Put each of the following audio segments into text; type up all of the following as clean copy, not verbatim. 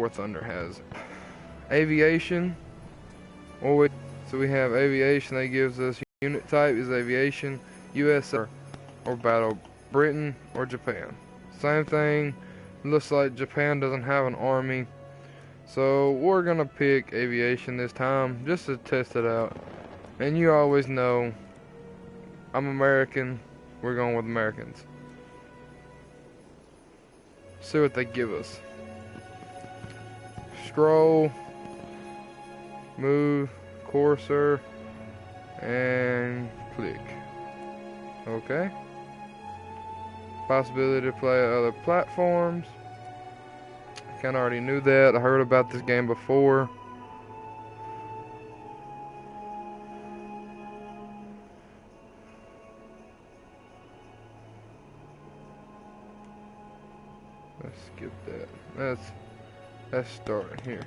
War Thunder has. Aviation. So we have aviation. That gives us unit type is aviation, US or battle, Britain or Japan. Same thing. Looks like Japan doesn't have an army, so we're gonna pick aviation this time just to test it out. And you always know I'm American. We're going with Americans. See what they give us. Scroll, move, cursor, and click. Okay. Possibility to play other platforms. I kinda already knew that. I heard about this game before. Let's skip that. Let's start here.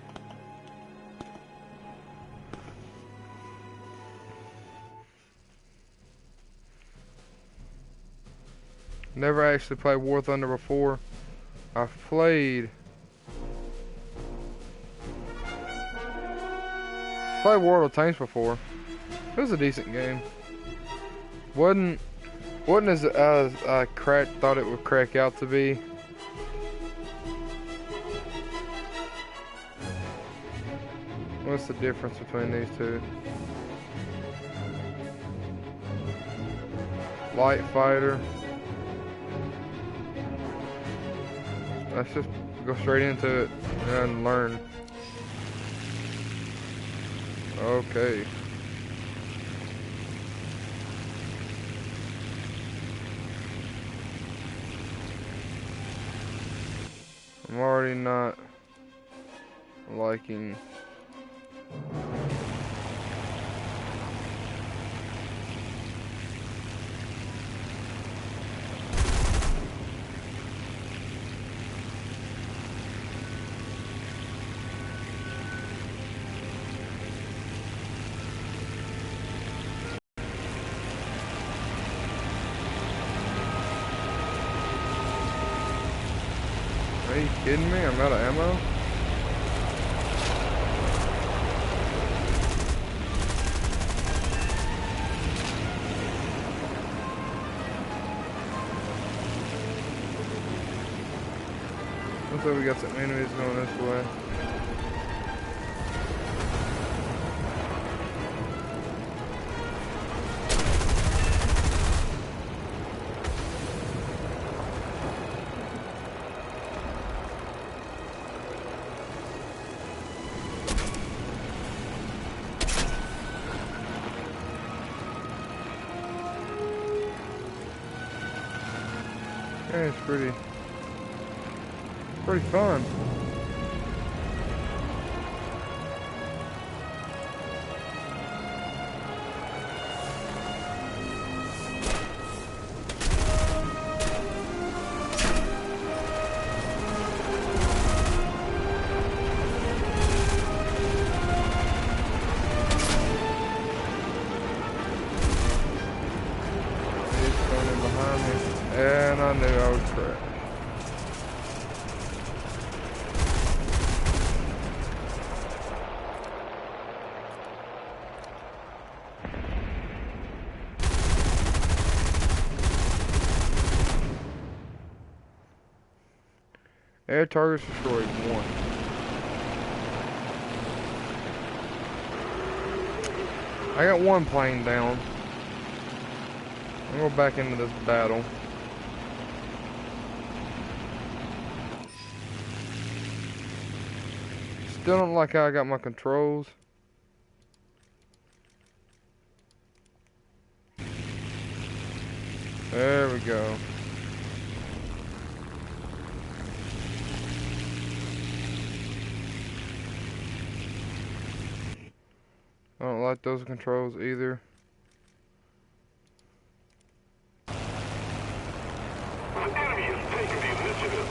Never actually played War Thunder before. I've played World of Tanks before. It was a decent game. Wasn't as I thought it would crack out to be. What's the difference between these two? Light fighter. Let's just go straight into it and learn. Okay. I'm already not liking Are you kidding me? I'm out of ammo? Looks like we got some enemies going this way. Yeah, it's pretty fun. He's coming behind me, and I knew I would crash. Air targets destroyed, 1. I got 1 plane down. I'm gonna go back into this battle. Still don't like how I got my controls. There we go. I don't like those controls either. The enemy has taken the initiative.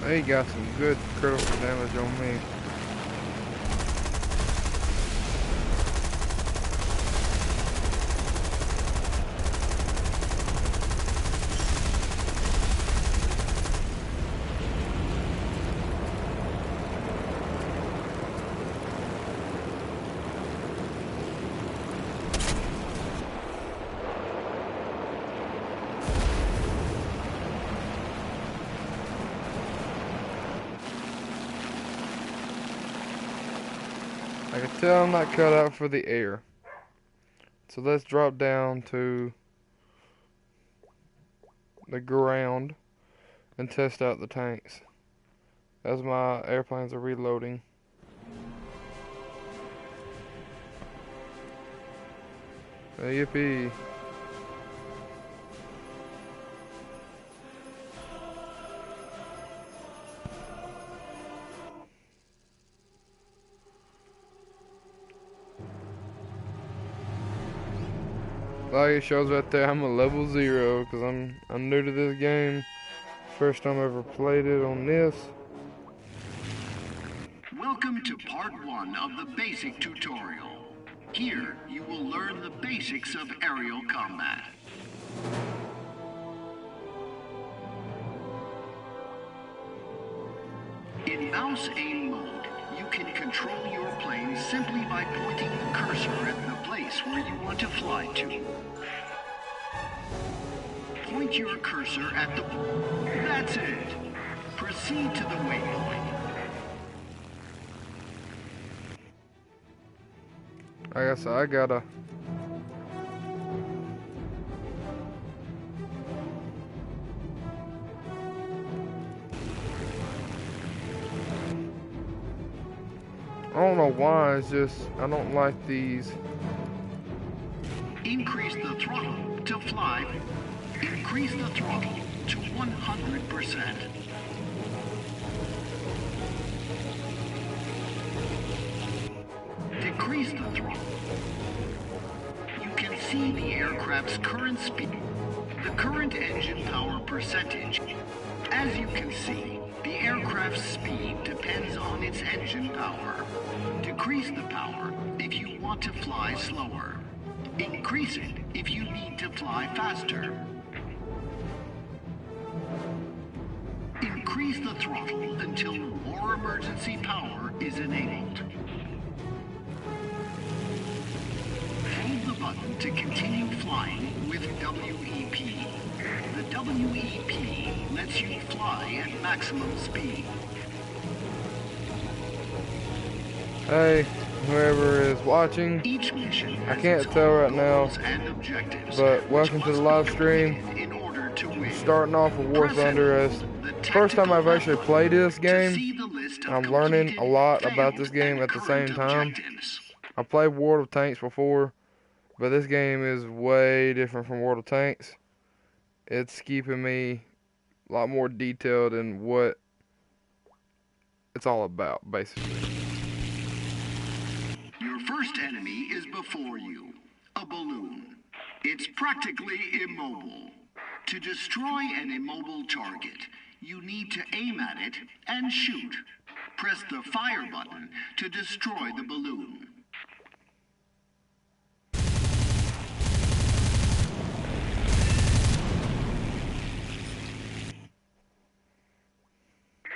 He got some good critical damage on me. I can tell I'm not cut out for the air. So let's drop down to the ground and test out the tanks as my airplanes are reloading. Yippee. Like it shows right there, I'm a level 0 because I'm new to this game. First time I ever played it on this. Welcome to part 1 of the basic tutorial. Here, you will learn the basics of aerial combat. In mouse aim mode, you can control your plane simply by pointing the cursor at the place where you want to fly to. Point your cursor at the... That's it! Proceed to the waypoint. I guess I gotta... I don't know why, it's just, I don't like these. Increase the throttle to fly. Increase the throttle to 100%. Decrease the throttle. You can see the aircraft's current speed, the current engine power percentage. As you can see, the aircraft's speed depends on its engine power. Decrease the power if you want to fly slower. Increase it if you need to fly faster. Increase the throttle until more emergency power is enabled. Hold the button to continue flying with WEP. The WEP lets you fly at maximum speed. Hey, whoever is watching, Each mission I has can't its tell own right now, goals and objectives, but which welcome to the must be live stream. completed in order to win. Starting off with Press and WarThunder hold as the first time I've tactical actually left played this button to game. see the list of I'm learning a completed, lot about failed, this game and at the current same time. objectives. I played World of Tanks before, but this game is way different from World of Tanks. It's keeping me a lot more detailed in what it's all about, basically. Your first enemy is before you, a balloon. It's practically immobile. To destroy an immobile target, you need to aim at it and shoot. Press the fire button to destroy the balloon.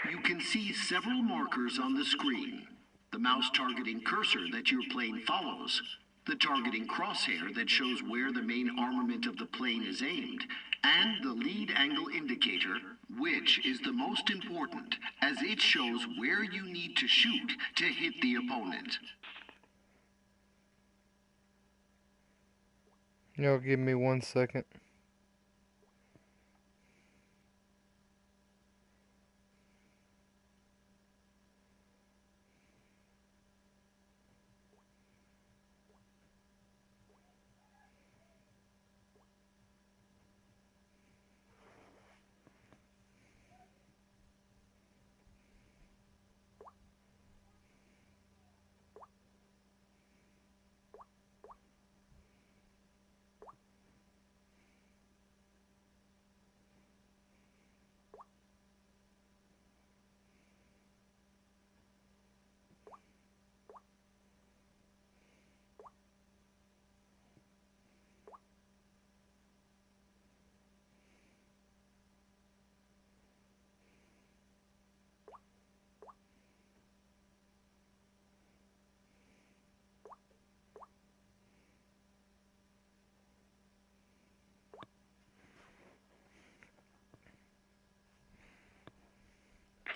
You can see several markers on the screen. The mouse targeting cursor that your plane follows, the targeting crosshair that shows where the main armament of the plane is aimed, and the lead angle indicator, which is the most important, as it shows where you need to shoot to hit the opponent. Y'all give me 1 second.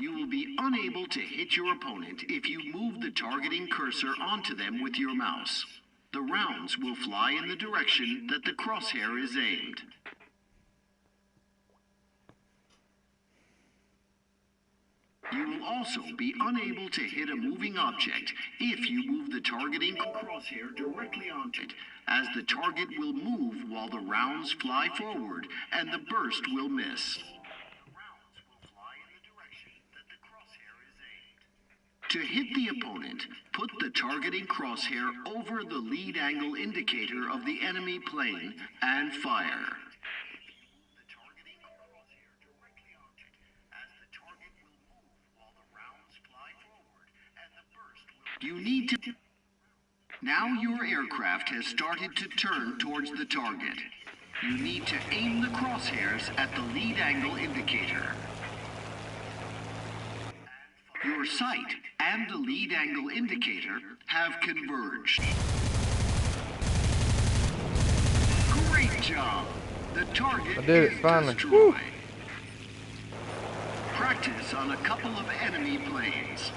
You will be unable to hit your opponent if you move the targeting cursor onto them with your mouse. The rounds will fly in the direction that the crosshair is aimed. You will also be unable to hit a moving object if you move the targeting crosshair directly onto it, as the target will move while the rounds fly forward and the burst will miss. The rounds will fly in the direction that the crosshair is aimed. To hit the opponent, put the targeting crosshair over the lead angle indicator of the enemy plane and fire. You need to... Now your aircraft has started to turn towards the target. You need to aim the crosshairs at the lead angle indicator. Your sight and the lead angle indicator have converged. Great job! The target I did it, is finally. destroyed. Woo. Practice on a couple of enemy planes.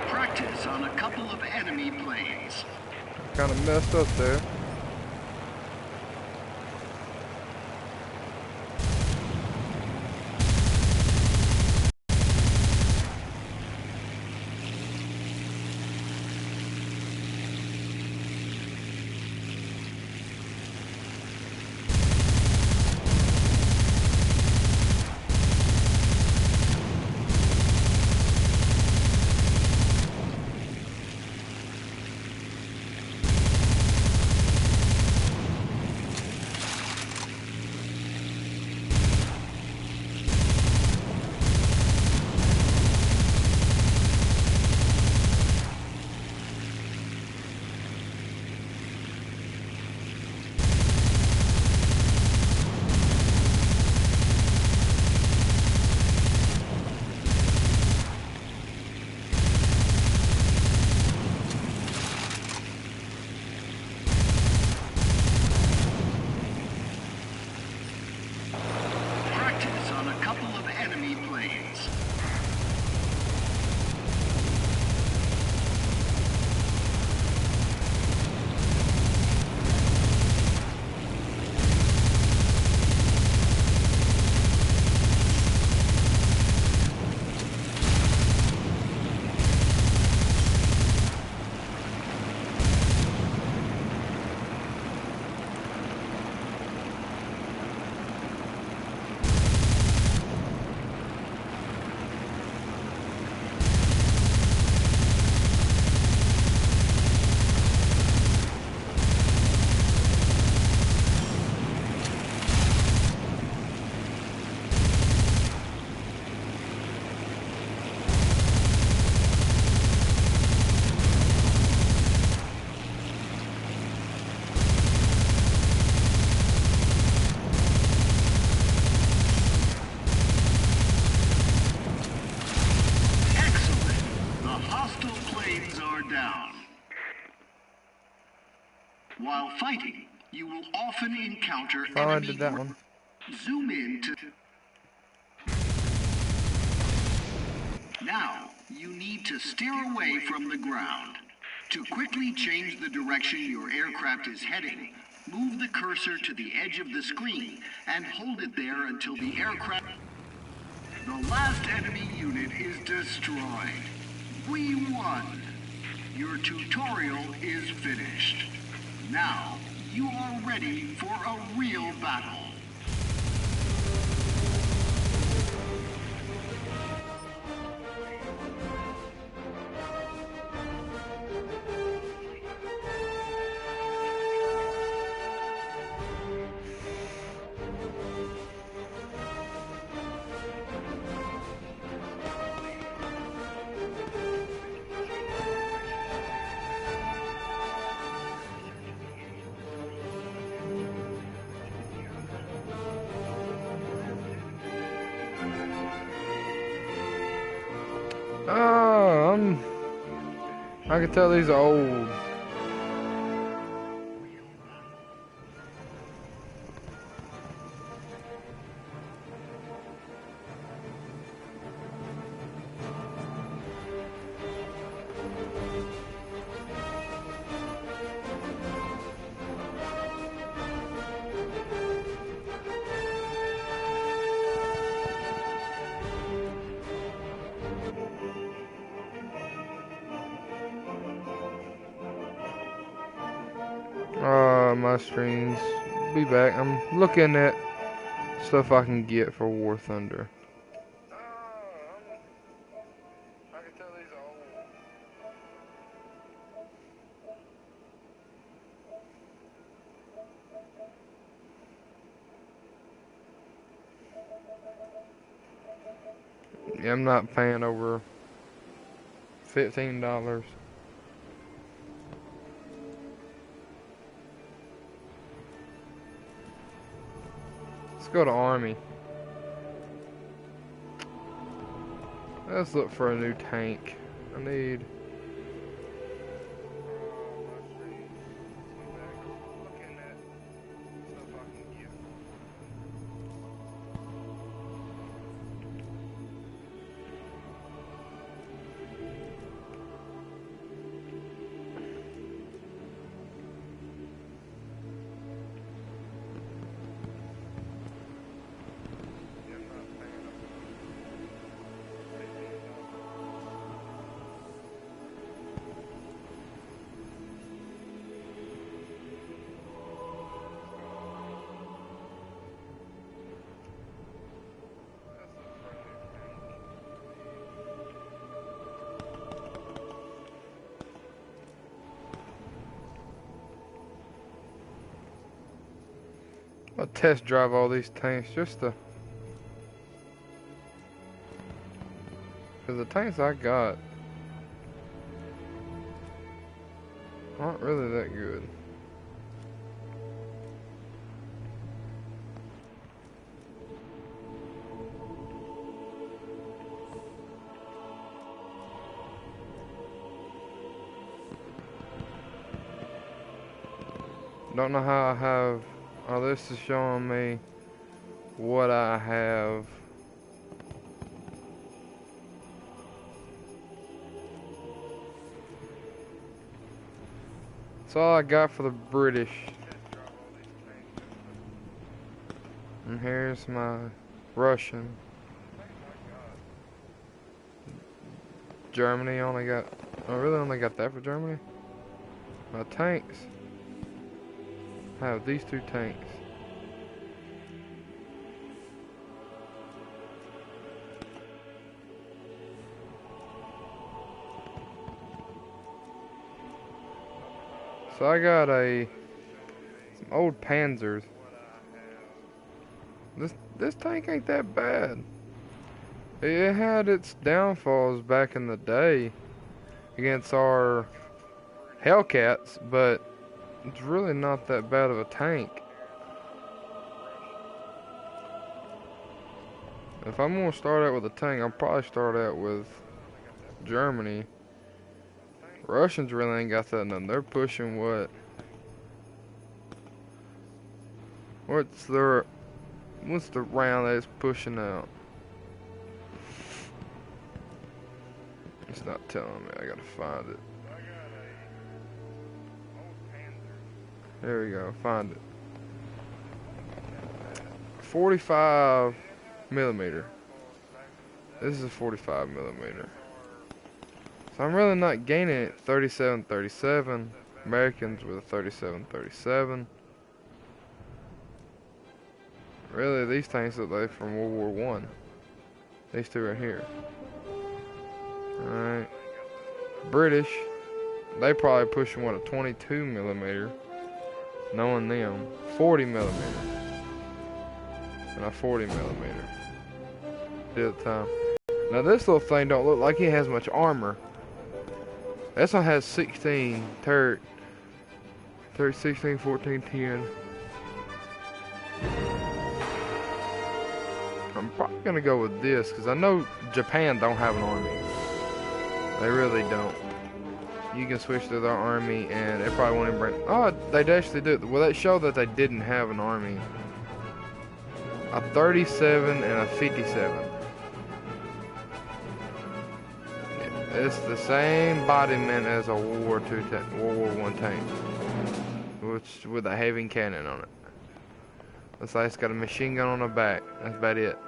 Practice on a couple of enemy planes. Kind of messed up there. Practice on a couple of enemy planes. While fighting, you will often encounter Oh, I enemy did that one. Zoom in to... Now, you need to steer away from the ground. To quickly change the direction your aircraft is heading, move the cursor to the edge of the screen and hold it there until the aircraft... The last enemy unit is destroyed. We won. Your tutorial is finished. Now, you are ready for a real battle. Oh, I can tell these are old. My screens. Be back. I'm looking at stuff I can get for WarThunder. I can tell these are old. Yeah, I'm not paying over $15. Let's go to Army. Let's look for a new tank. I need... I'll test drive all these tanks just to... Because the tanks I got aren't really that good. Don't know how I have... Oh, this is showing me what I have. That's all I got for the British. And here's my Russian. Germany only got... I really only got that for Germany? My tanks. I have these two tanks. So I got some old Panzers. This tank ain't that bad. It had its downfalls back in the day against our Hellcats, but it's really not that bad of a tank. If I'm gonna start out with a tank, I'll probably start out with Germany. Russians really ain't got that nothing. They're pushing what? What's the round that it's pushing out? It's not telling me. I gotta find it. There we go. Find it. 45 millimeter. This is a 45 millimeter. So I'm really not gaining it. 37-37. Americans with a 37-37. Really, these tanks look like from World War One. These two right here. Alright. British. They probably pushing what, a 22 millimeter. Knowing them. 40 millimeter. And a 40 millimeter. At the time. Now this little thing don't look like it has much armor. This one has 16 turret. 16, 14, 10. I'm probably gonna go with this because I know Japan don't have an army. They really don't. You can switch to their army and they probably won't even bring. Oh, they actually do. Well, that showed that they didn't have an army. A 37 and a 57. It's the same embodiment as a World War I tank, which with a heavy cannon on it. Looks like it's got a machine gun on the back. That's about it.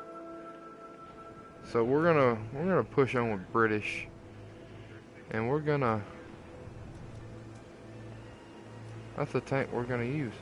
So we're gonna push on with British, and that's the tank we're gonna use.